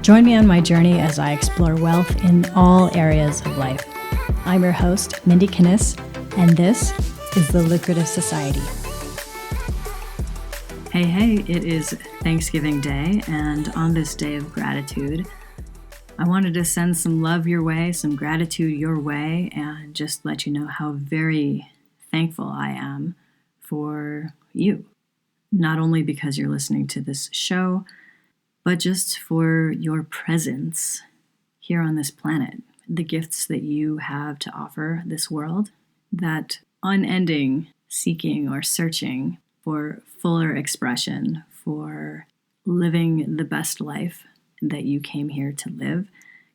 Join me on my journey as I explore wealth in all areas of life. I'm your host, Mindy Kinnis, and this is The Lucrative Society. Hey, it is Thanksgiving Day, and on this day of gratitude, I wanted to send some love your way, some gratitude your way, and just let you know how very thankful I am for you. Not only because you're listening to this show, but just for your presence here on this planet, the gifts that you have to offer this world, that unending seeking or searching for fuller expression, for living the best life that you came here to live,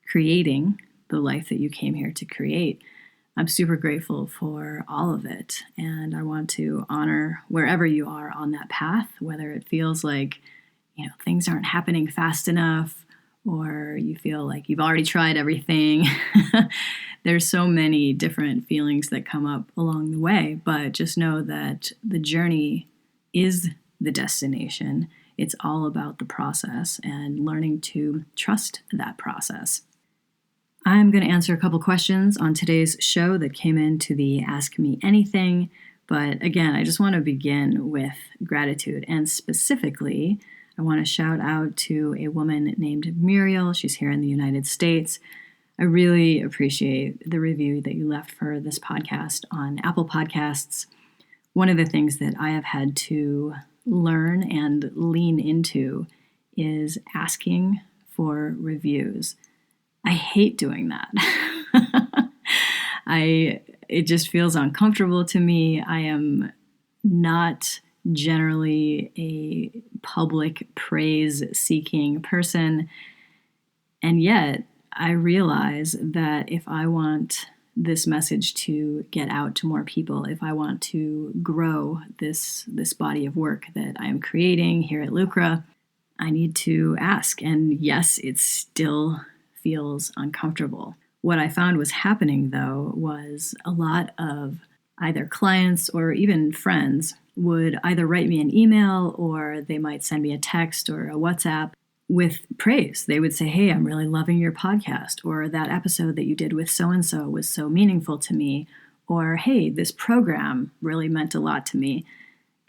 creating the life that you came here to create. I'm super grateful for all of it, and I want to honor wherever you are on that path, whether it feels like things aren't happening fast enough, or you feel like you've already tried everything. There's so many different feelings that come up along the way, but just know that the journey is the destination. It's all about the process and learning to trust that process. I'm going to answer a couple questions on today's show that came into the Ask Me Anything. But again, I just want to begin with gratitude, and specifically, I want to shout out to a woman named Muriel. She's here in the United States. I really appreciate the review that you left for this podcast on Apple Podcasts. One of the things that I have had to learn and lean into is asking for reviews. I hate doing that. It just feels uncomfortable to me. I am not generally a public praise-seeking person. And yet, I realize that if I want this message to get out to more people, if I want to grow this body of work that I am creating here at Lucra, I need to ask. And yes, it still feels uncomfortable. What I found was happening, though, was a lot of either clients or even friends would either write me an email or they might send me a text or a WhatsApp with praise. They would say, "Hey, I'm really loving your podcast," or "That episode that you did with so-and-so was so meaningful to me," or "Hey, this program really meant a lot to me."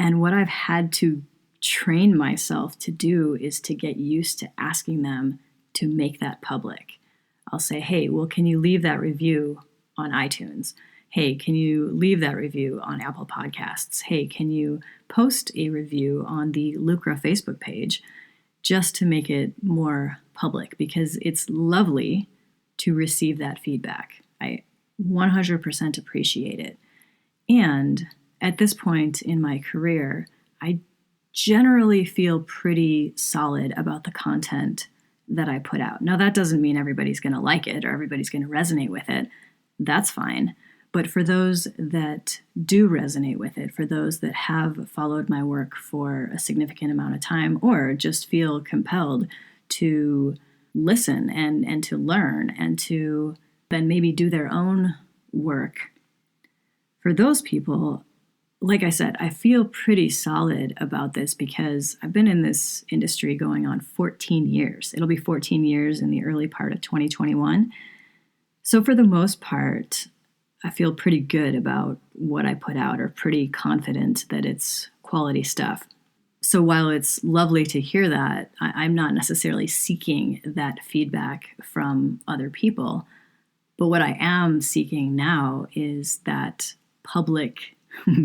And what I've had to train myself to do is to get used to asking them to make that public. I'll say, "Hey, well, can you leave that review on iTunes? Hey, can you leave that review on Apple Podcasts? Hey, can you post a review on the Lucra Facebook page?" Just to make it more public, because it's lovely to receive that feedback. I 100% appreciate it. And at this point in my career, I generally feel pretty solid about the content that I put out. Now, that doesn't mean everybody's going to like it or everybody's going to resonate with it. That's fine. But for those that do resonate with it, for those that have followed my work for a significant amount of time, or just feel compelled to listen and to learn and to then maybe do their own work, for those people, like I said, I feel pretty solid about this because I've been in this industry going on 14 years. It'll be 14 years in the early part of 2021. So for the most part, I feel pretty good about what I put out, or pretty confident that it's quality stuff. So while it's lovely to hear that, I'm not necessarily seeking that feedback from other people. But what I am seeking now is that public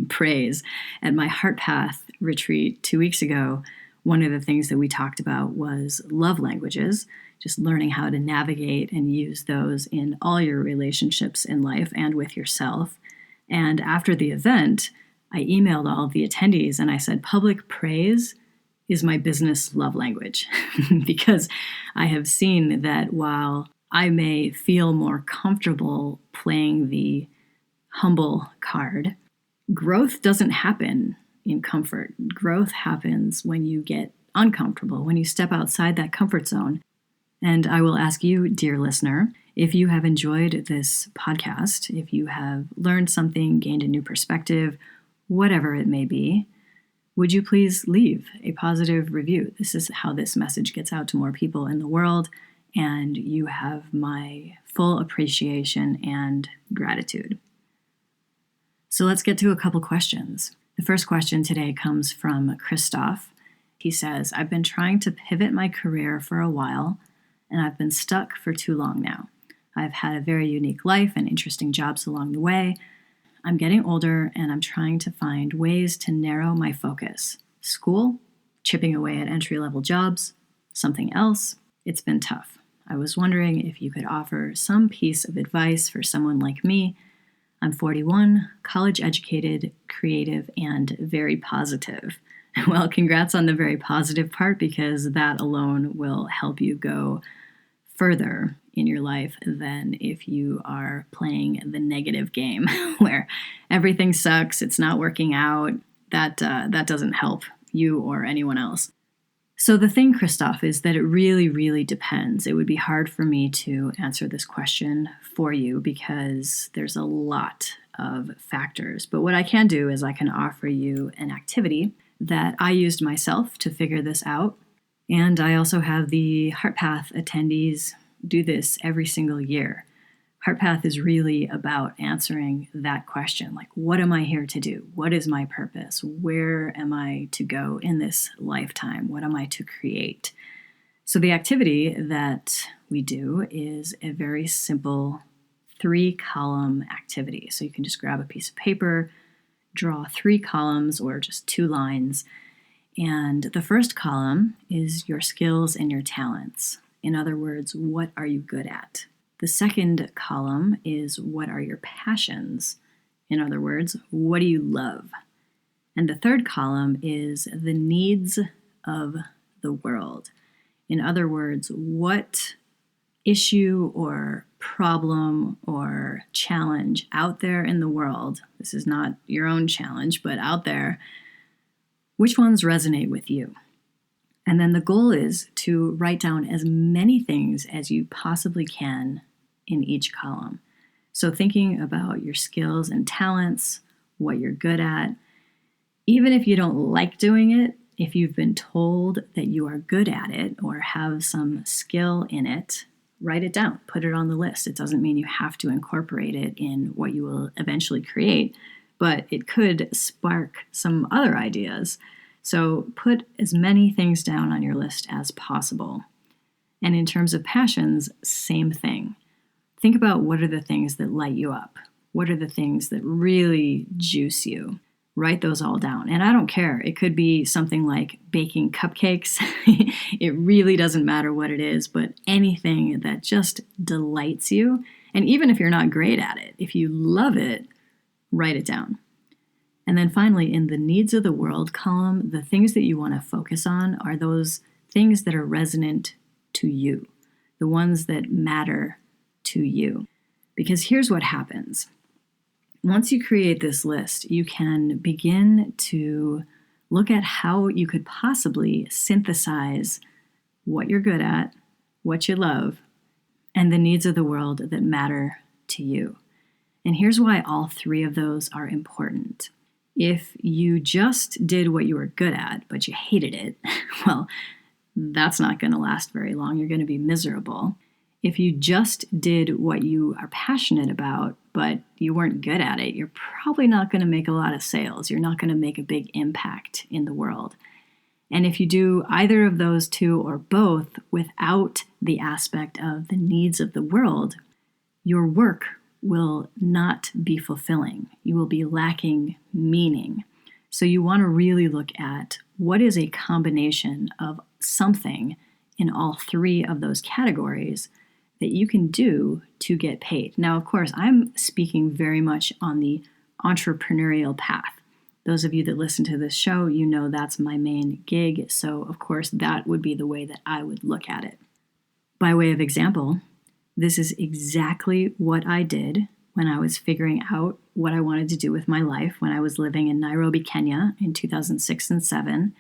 praise. At my Heart Path retreat 2 weeks ago, one of the things that we talked about was love languages, just learning how to navigate and use those in all your relationships in life and with yourself. And after the event, I emailed all of the attendees and I said, public praise is my business love language, because I have seen that while I may feel more comfortable playing the humble card, growth doesn't happen in comfort. Growth happens when you get uncomfortable, when you step outside that comfort zone. And I will ask you, dear listener, if you have enjoyed this podcast, if you have learned something, gained a new perspective, whatever it may be, would you please leave a positive review? This is how this message gets out to more people in the world, and you have my full appreciation and gratitude. So let's get to a couple questions. The first question today comes from Christoph. He says, I've been trying to pivot my career for a while, and I've been stuck for too long now. I've had a very unique life and interesting jobs along the way. I'm getting older, and I'm trying to find ways to narrow my focus. School, chipping away at entry-level jobs, something else. It's been tough. I was wondering if you could offer some piece of advice for someone like me. I'm 41, college-educated, creative, and very positive. Well, congrats on the very positive part, because that alone will help you go further in your life than if you are playing the negative game where everything sucks, it's not working out. That doesn't help you or anyone else. So the thing, Christoph, is that it really, really depends. It would be hard for me to answer this question for you because there's a lot of factors. But what I can do is I can offer you an activity that I used myself to figure this out. And I also have the HeartPath attendees do this every single year. HeartPath is really about answering that question, like, what am I here to do? What is my purpose? Where am I to go in this lifetime? What am I to create? So the activity that we do is a very simple 3-column activity. So you can just grab a piece of paper, draw 3 columns or just 2 lines. And the first column is your skills and your talents. In other words, what are you good at? The second column is what are your passions? In other words, what do you love? And the third column is the needs of the world. In other words, what issue or problem or challenge out there in the world, this is not your own challenge, but out there, which ones resonate with you? And then the goal is to write down as many things as you possibly can in each column. So thinking about your skills and talents, what you're good at, even if you don't like doing it, if you've been told that you are good at it or have some skill in it, write it down, put it on the list. It doesn't mean you have to incorporate it in what you will eventually create, but it could spark some other ideas. So put as many things down on your list as possible. And in terms of passions, same thing. Think about what are the things that light you up? What are the things that really juice you? Write those all down. And I don't care. It could be something like baking cupcakes. It really doesn't matter what it is, but anything that just delights you. And even if you're not great at it, if you love it, write it down. And then finally, in the needs of the world column, the things that you want to focus on are those things that are resonant to you, the ones that matter to you. Because here's what happens. Once you create this list, you can begin to look at how you could possibly synthesize what you're good at, what you love, and the needs of the world that matter to you. And here's why all 3 of those are important. If you just did what you were good at, but you hated it, well, that's not going to last very long. You're going to be miserable. If you just did what you are passionate about, but you weren't good at it, you're probably not going to make a lot of sales. You're not going to make a big impact in the world. And if you do either of those 2 or both without the aspect of the needs of the world, your work will not be fulfilling. You will be lacking meaning. So you want to really look at what is a combination of something in all 3 of those categories that you can do to get paid. Now, of course, I'm speaking very much on the entrepreneurial path. Those of you that listen to this show, you know that's my main gig. So, of course, that would be the way that I would look at it. By way of example, this is exactly what I did when I was figuring out what I wanted to do with my life when I was living in Nairobi, Kenya in 2006 and 2007.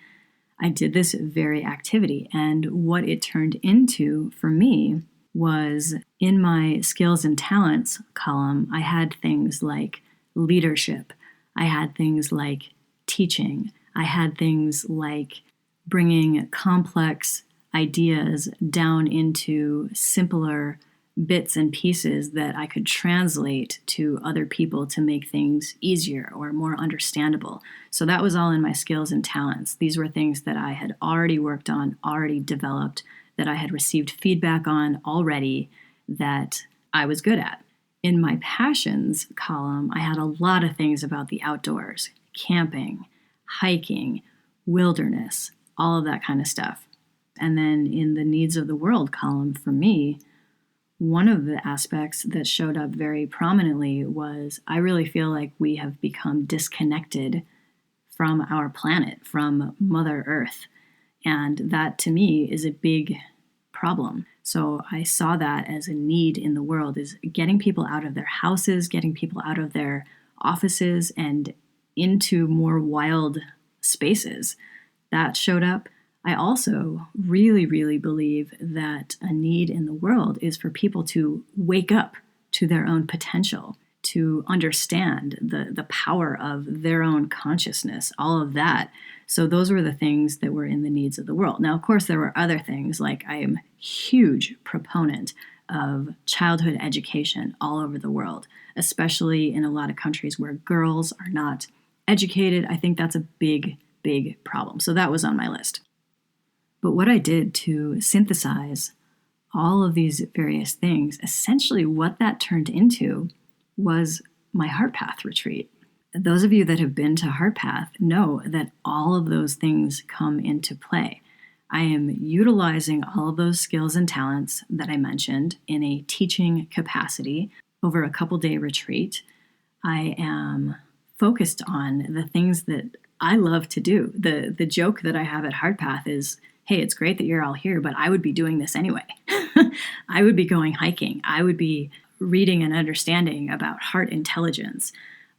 I did this very activity, and what it turned into for me was in my skills and talents column, I had things like leadership. I had things like teaching. I had things like bringing complex ideas down into simpler bits and pieces that I could translate to other people to make things easier or more understandable. So that was all in my skills and talents. These were things that I had already worked on, already developed, that I had received feedback on already, that I was good at. In my passions column, I had a lot of things about the outdoors, camping, hiking, wilderness, all of that kind of stuff. And then in the needs of the world column for me, one of the aspects that showed up very prominently was I really feel like we have become disconnected from our planet, from Mother Earth. And that to me is a big problem. So I saw that as a need in the world, is getting people out of their houses, getting people out of their offices and into more wild spaces. That showed up. I also really, really believe that a need in the world is for people to wake up to their own potential, to understand the power of their own consciousness, all of that. So those were the things that were in the needs of the world. Now, of course, there were other things, like I am a huge proponent of childhood education all over the world, especially in a lot of countries where girls are not educated. I think that's a big, big problem. So that was on my list. But what I did to synthesize all of these various things, essentially what that turned into was my Heart Path retreat. Those of you that have been to Heart Path know that all of those things come into play. I am utilizing all of those skills and talents that I mentioned in a teaching capacity over a couple-day retreat. I am focused on the things that I love to do. The joke that I have at Heart Path is, hey, it's great that you're all here, but I would be doing this anyway. I would be going hiking. I would be reading and understanding about heart intelligence.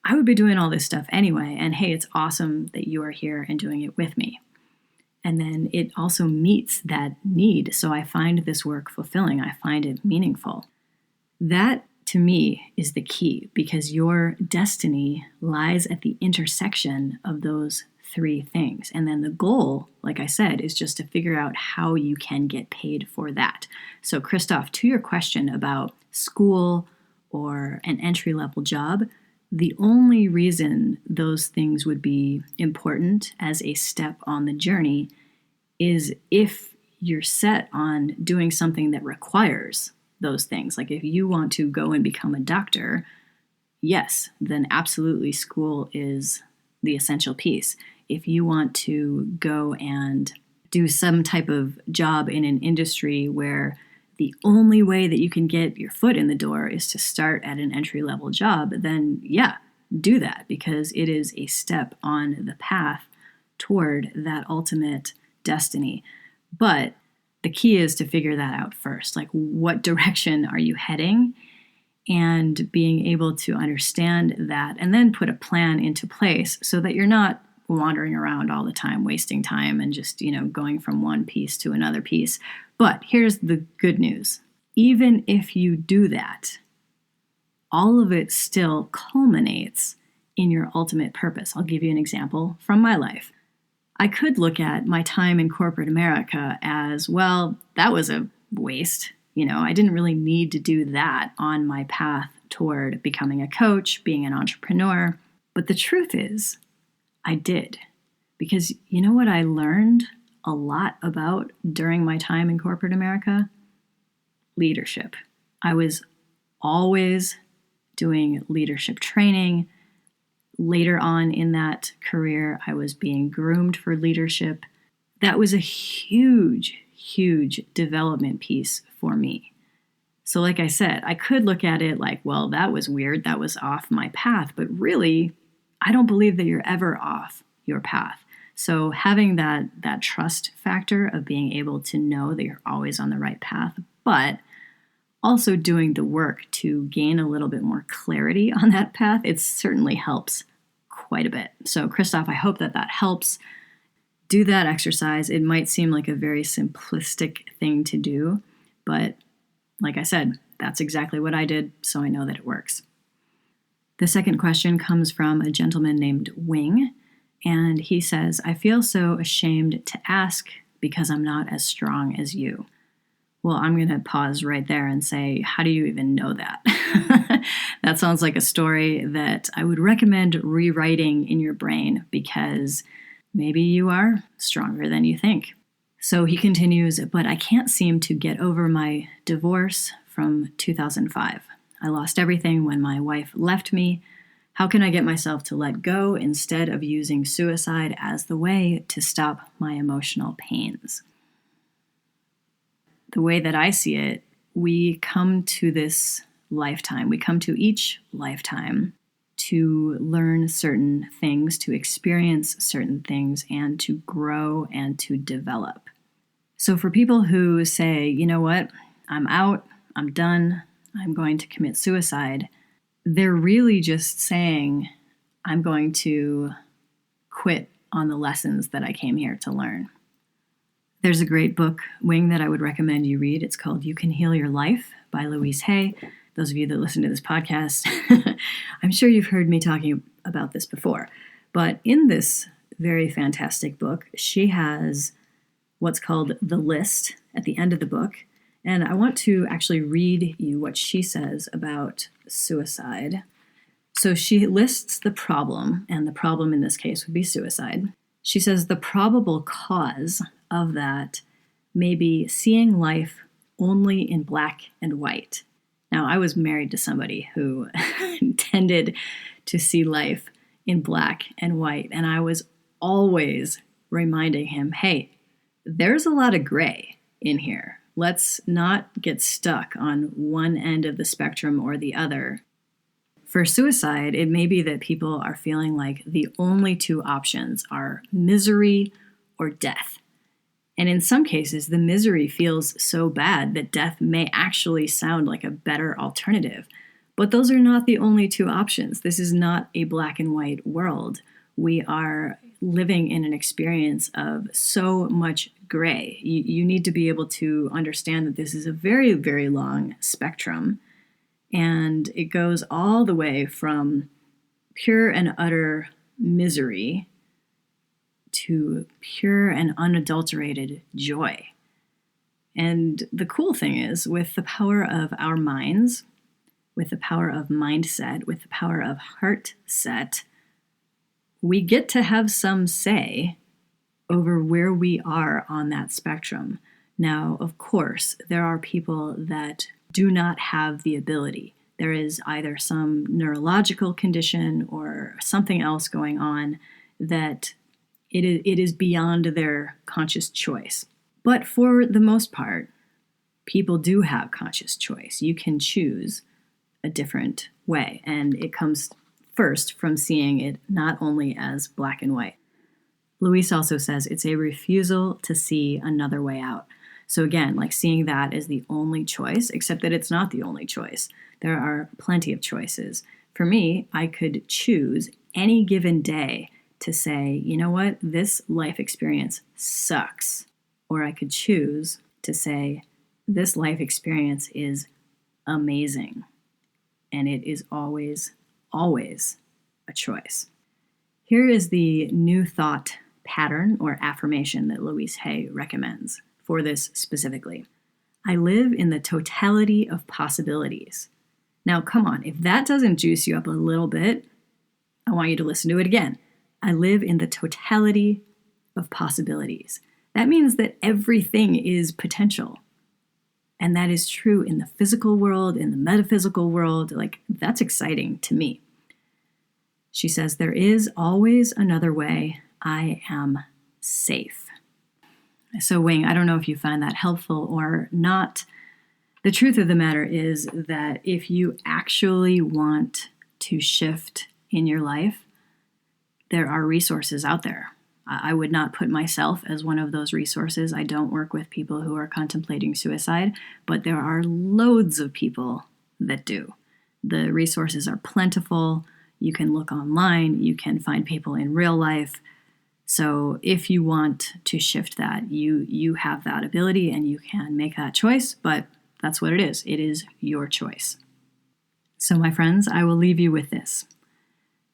I would be doing all this stuff anyway. And hey, it's awesome that you are here and doing it with me. And then it also meets that need. So I find this work fulfilling. I find it meaningful. That, to me, is the key, because your destiny lies at the intersection of those three things. And then the goal, like I said, is just to figure out how you can get paid for that. So, Christoph, to your question about school or an entry-level job, the only reason those things would be important as a step on the journey is if you're set on doing something that requires those things. Like if you want to go and become a doctor, yes, then absolutely school is the essential piece. If you want to go and do some type of job in an industry where the only way that you can get your foot in the door is to start at an entry-level job, then yeah, do that, because it is a step on the path toward that ultimate destiny. But the key is to figure that out first. Like, what direction are you heading? And being able to understand that and then put a plan into place so that you're not wandering around all the time, wasting time and just, going from one piece to another piece. But here's the good news. Even if you do that, all of it still culminates in your ultimate purpose. I'll give you an example from my life. I could look at my time in corporate America as, well, that was a waste. I didn't really need to do that on my path toward becoming a coach, being an entrepreneur. But the truth is, I did. Because you know what I learned a lot about during my time in corporate America? Leadership. I was always doing leadership training. Later on in that career, I was being groomed for leadership. That was a huge, huge development piece for me. So like I said, I could look at it like, well, that was weird. That was off my path. But really, I don't believe that you're ever off your path. So having that trust factor of being able to know that you're always on the right path, but also doing the work to gain a little bit more clarity on that path, it certainly helps quite a bit. So Christoph, I hope that helps. Do that exercise. It might seem like a very simplistic thing to do, but like I said, that's exactly what I did, so I know that it works. The second question comes from a gentleman named Wing, And he says, I feel so ashamed to ask because I'm not as strong as you. Well, I'm going to pause right there and say, how do you even know that? That sounds like a story that I would recommend rewriting in your brain because maybe you are stronger than you think. So he continues, but I can't seem to get over my divorce from 2005. I lost everything when my wife left me. How can I get myself to let go instead of using suicide as the way to stop my emotional pains? The way that I see it, we come to this lifetime, we come to each lifetime to learn certain things, to experience certain things, and to grow and to develop. So for people who say, you know what, I'm out, I'm done, I'm going to commit suicide, they're really just saying, I'm going to quit on the lessons that I came here to learn. There's a great book, Wing, that I would recommend you read. It's called You Can Heal Your Life by Louise Hay. Those of you that listen to this podcast, I'm sure you've heard me talking about this before. But in this very fantastic book, she has what's called the list at the end of the book. And I want to actually read you what she says about suicide. So she lists the problem, and the problem in this case would be suicide. She says the probable cause of that may be seeing life only in black and white. Now, I was married to somebody who tended to see life in black and white, and I was always reminding him, hey, there's a lot of gray in here. Let's not get stuck on one end of the spectrum or the other. For suicide, it may be that people are feeling like the only two options are misery or death. And in some cases, the misery feels so bad that death may actually sound like a better alternative. But those are not the only two options. This is not a black and white world. We are living in an experience of so much gray. You need to be able to understand that this is a very, very long spectrum. And it goes all the way from pure and utter misery to pure and unadulterated joy. And the cool thing is, with the power of our minds, with the power of mindset, with the power of heart set, we get to have some say over where we are on that spectrum. Now, of course, there are people that do not have the ability. There is either some neurological condition or something else going on that it is beyond their conscious choice. But for the most part, people do have conscious choice. You can choose a different way, and it comes first from seeing it not only as black and white. Louise also says it's a refusal to see another way out. So again, like seeing that as the only choice, except that it's not the only choice. There are plenty of choices. For me, I could choose any given day to say, you know what, this life experience sucks. Or I could choose to say, this life experience is amazing. And it is always, always a choice. Here is the new thought pattern or affirmation that Louise Hay recommends for this specifically. I live in the totality of possibilities. Now, come on, if that doesn't juice you up a little bit, I want you to listen to it again. I live in the totality of possibilities. That means that everything is potential. And that is true in the physical world, in the metaphysical world. Like, that's exciting to me. She says, there is always another way. I am safe. So, Wing, I don't know if you find that helpful or not. The truth of the matter is that if you actually want to shift in your life, there are resources out there. I would not put myself as one of those resources. I don't work with people who are contemplating suicide, but there are loads of people that do. The resources are plentiful. You can look online. You can find people in real life. So if you want to shift that, you have that ability and you can make that choice, but that's what it is. It is your choice. So my friends, I will leave you with this.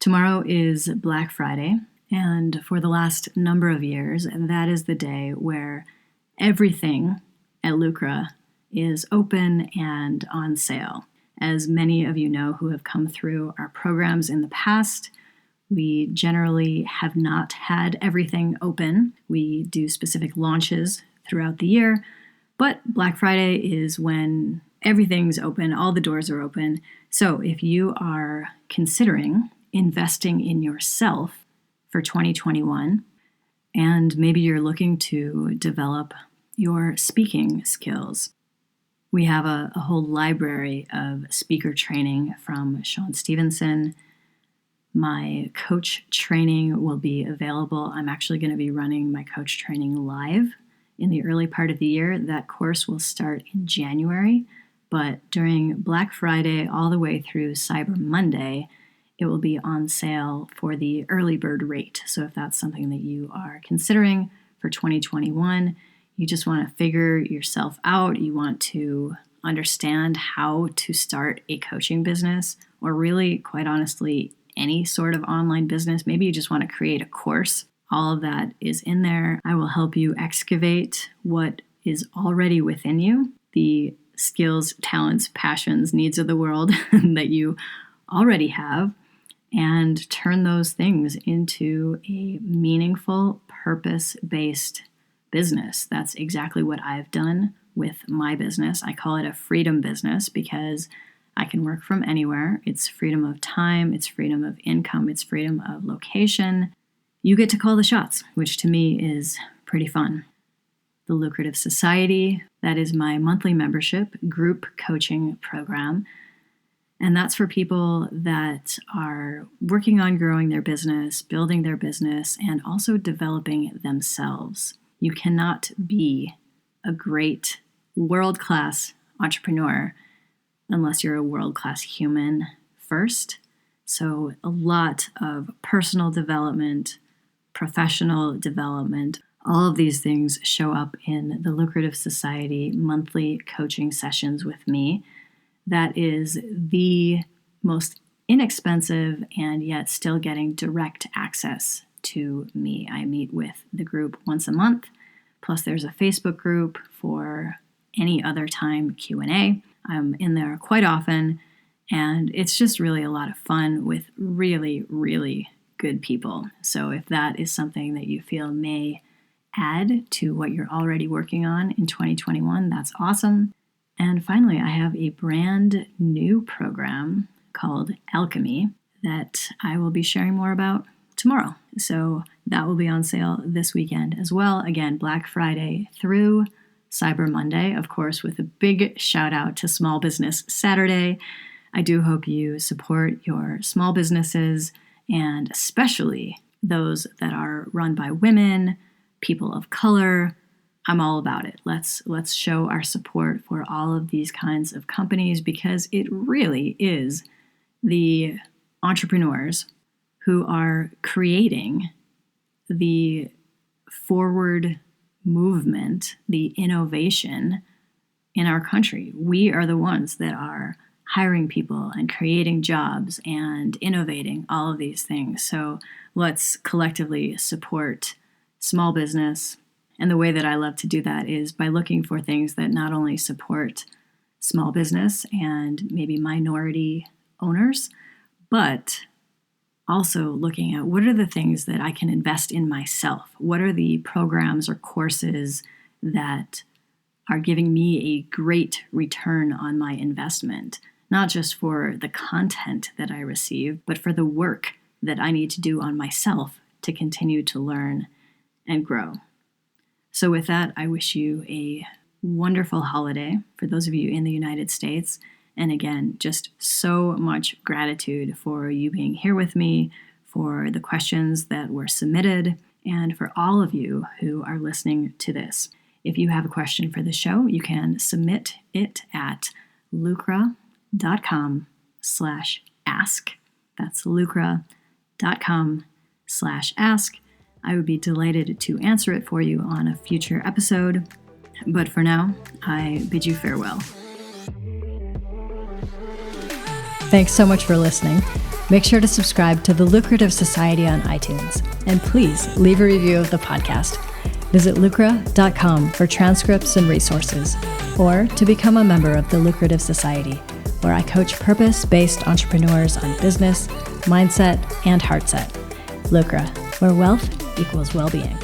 Tomorrow is Black Friday, And for the last number of years, that is the day where everything at Lucra is open and on sale. As many of you know who have come through our programs in the past, we generally have not had everything open. We do specific launches throughout the year, but Black Friday is when everything's open, all the doors are open. So if you are considering investing in yourself for 2021, and maybe you're looking to develop your speaking skills, we have a whole library of speaker training from Sean Stevenson. My coach training will be available. I'm actually going to be running my coach training live in the early part of the year. That course will start in January, but during Black Friday all the way through Cyber Monday, it will be on sale for the early bird rate. So if that's something that you are considering for 2021, you just want to figure yourself out, you want to understand how to start a coaching business, or really, quite honestly, any sort of online business. Maybe you just want to create a course. All of that is in there. I will help you excavate what is already within you, the skills, talents, passions, needs of the world that you already have, and turn those things into a meaningful, purpose-based business. That's exactly what I've done with my business. I call it a freedom business because I can work from anywhere. It's freedom of time, it's freedom of income, it's freedom of location. You get to call the shots, which to me is pretty fun. The Lucrative Society, that is my monthly membership group coaching program. And that's for people that are working on growing their business, building their business, and also developing themselves. You cannot be a great world-class entrepreneur unless you're a world-class human first. So a lot of personal development, professional development, all of these things show up in the Lucrative Society monthly coaching sessions with me. That is the most inexpensive and yet still getting direct access to me. I meet with the group once a month, plus there's a Facebook group for any other time Q&A. I'm in there quite often, and it's just really a lot of fun with really, really good people. So if that is something that you feel may add to what you're already working on in 2021, that's awesome. And finally, I have a brand new program called Alchemy that I will be sharing more about tomorrow. So that will be on sale this weekend as well. Again, Black Friday through Cyber Monday, of course, with a big shout out to Small Business Saturday. I do hope you support your small businesses, and especially those that are run by women, people of color. I'm all about it. Let's show our support for all of these kinds of companies, because it really is the entrepreneurs who are creating the forward movement, the innovation in our country. We are the ones that are hiring people and creating jobs and innovating all of these things. So let's collectively support small business. And the way that I love to do that is by looking for things that not only support small business and maybe minority owners, but also looking at what are the things that I can invest in myself? What are the programs or courses that are giving me a great return on my investment? Not just for the content that I receive, but for the work that I need to do on myself to continue to learn and grow. So with that, I wish you a wonderful holiday for those of you in the United States. And again, just so much gratitude for you being here with me, for the questions that were submitted, and for all of you who are listening to this. If you have a question for the show, you can submit it at lucra.com/ask. That's lucra.com/ask. I would be delighted to answer it for you on a future episode. But for now, I bid you farewell. Thanks so much for listening. Make sure to subscribe to The Lucrative Society on iTunes, and please leave a review of the podcast. Visit lucra.com for transcripts and resources, or to become a member of The Lucrative Society, where I coach purpose-based entrepreneurs on business, mindset, and heartset. Lucra, where wealth equals well-being.